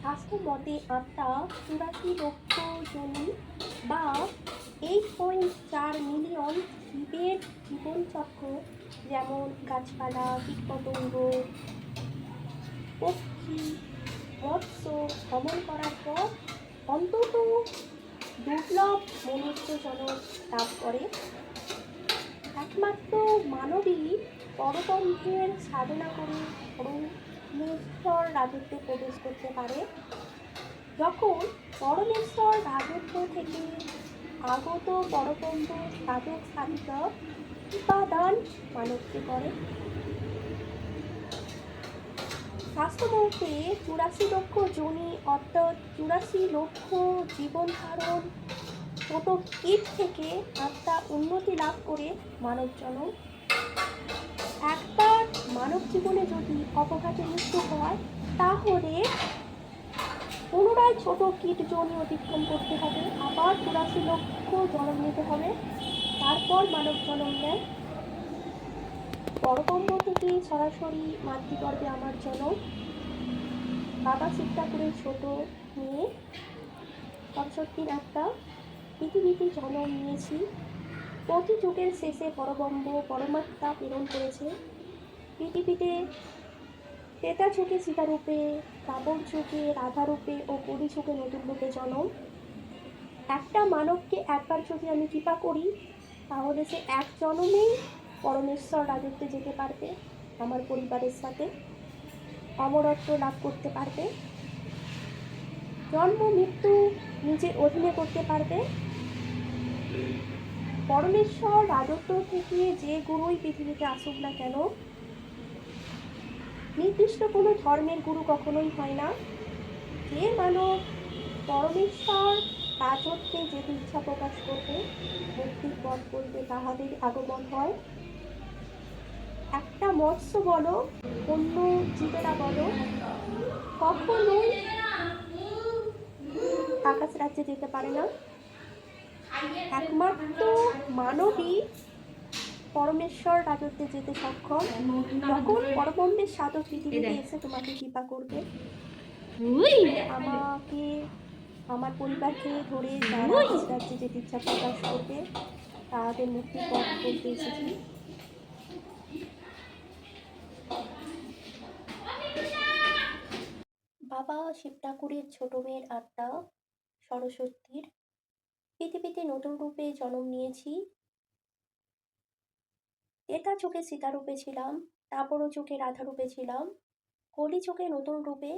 শাস্ত্র মতে আত্মা 84 লক্ষ জনি বা 8.4 মিলিয়ন জীবের জীবনচক্র, যেমন গাছপালা, কীটপতঙ্গ, পক্ষী, মৎস্য ভ্রমণ করার পর অন্তত দুর্লভ মনুষ্য জনম লাভ করে। একমাত্র মানবী পরব্রহ্মের সাধনা করে পরমেশ্বর রাজত্বে প্রবেশ করতে পারে। যখন পরমেশ্বর রাজত্ব থেকে আগত পরব্রহ্ম সাধক সাধিকা কৃপাদান মানবকে করে। শাস্ত্রমতে 84 লক্ষ জনি অর্থাৎ 84 লক্ষ জীবন ধারণ ছোট কীট থেকে আত্মা উন্নতি লাভ করে মানব জন্ম। একবার মানব জীবনে যদি অপঘাতে মৃত্যু হয়, তাহলে পুনরায় ছোট কীট যোনি অতিক্রম করতে হবে, আবার 84 লক্ষ জন্ম নিতে হবে, তারপর মানব জন্ম নেয়। পরব্রহ্ম থেকে সরাসরি মাতৃগর্ভে আমার জন্ম। বাবা শিব ঠাকুরের ছোট মেয়ে, সরস্বতীর একটা পৃথিবীতে জন্ম নিয়েছি। প্রতি যুগের শেষে পরব্রহ্ম পরমাত্মা প্রেরণ করেছে পৃথিবীতে। ত্রেতা যুগে সীতারূপে, দ্বাপর যুগে রাধারূপে ও কলি যুগে নতুন রূপে জন্ম। একটা মানবকে একবার যদি আমি কৃপা করি, তাহলে সে এক জন্মেই পরমেশ্বর রাজত্বে যেতে পারবে, আমার পরিবারের সাথে অমরত্ব লাভ করতে পারবে, জন্ম মৃত্যু নিজের অধীনে করতে পারবে। পরমেশ্বর রাজত্ব থেকে যে গুরুই পৃথিবীতে আসুক না কেন, নির্দিষ্ট কোনো ধর্মের গুরু কখনোই হয় না। যে মানব পরমেশ্বর রাজত্বে যেতে ইচ্ছা প্রকাশ করবে, মুক্তির পথ বলতে তাহাদের আগমন হয়। একটা মৎস্য বলো, অন্য জীবেরা বলো, কখনোই আকাশ রাজ্যে যেতে পারে না। একমাত্র মানবই পরমেশ্বর রাজত্বে যেতে সক্ষম। যখন পরব্রহ্মের সাধক পৃথিবীতে এসে তোমাকে কৃপা করবে, আমাকে আমার পরিবারকে ধরে যারা আকাশ রাজ্যে যেতে ইচ্ছা প্রকাশ করবে, তাদের মুক্তির পথ বলতে এসেছি। বাবা শিব ঠাকুরের ছোট মেয়ের আত্মা সরস্বতীর পৃথিবীতে নতুন রূপে জন্ম নিয়েছি। ত্রেতা যুগে সীতা রূপে ছিলাম, দ্বাপর যুগে রাধা রূপে ছিলাম, কলি যুগে নতুন রূপে।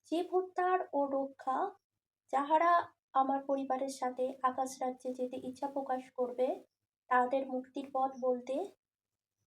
জীব হত্যার ও রক্ষা, যাহারা আমার পরিবারের সাথে আকাশ রাজ্যে যেতে ইচ্ছা প্রকাশ করবে, তাদের মুক্তির পথ বলতে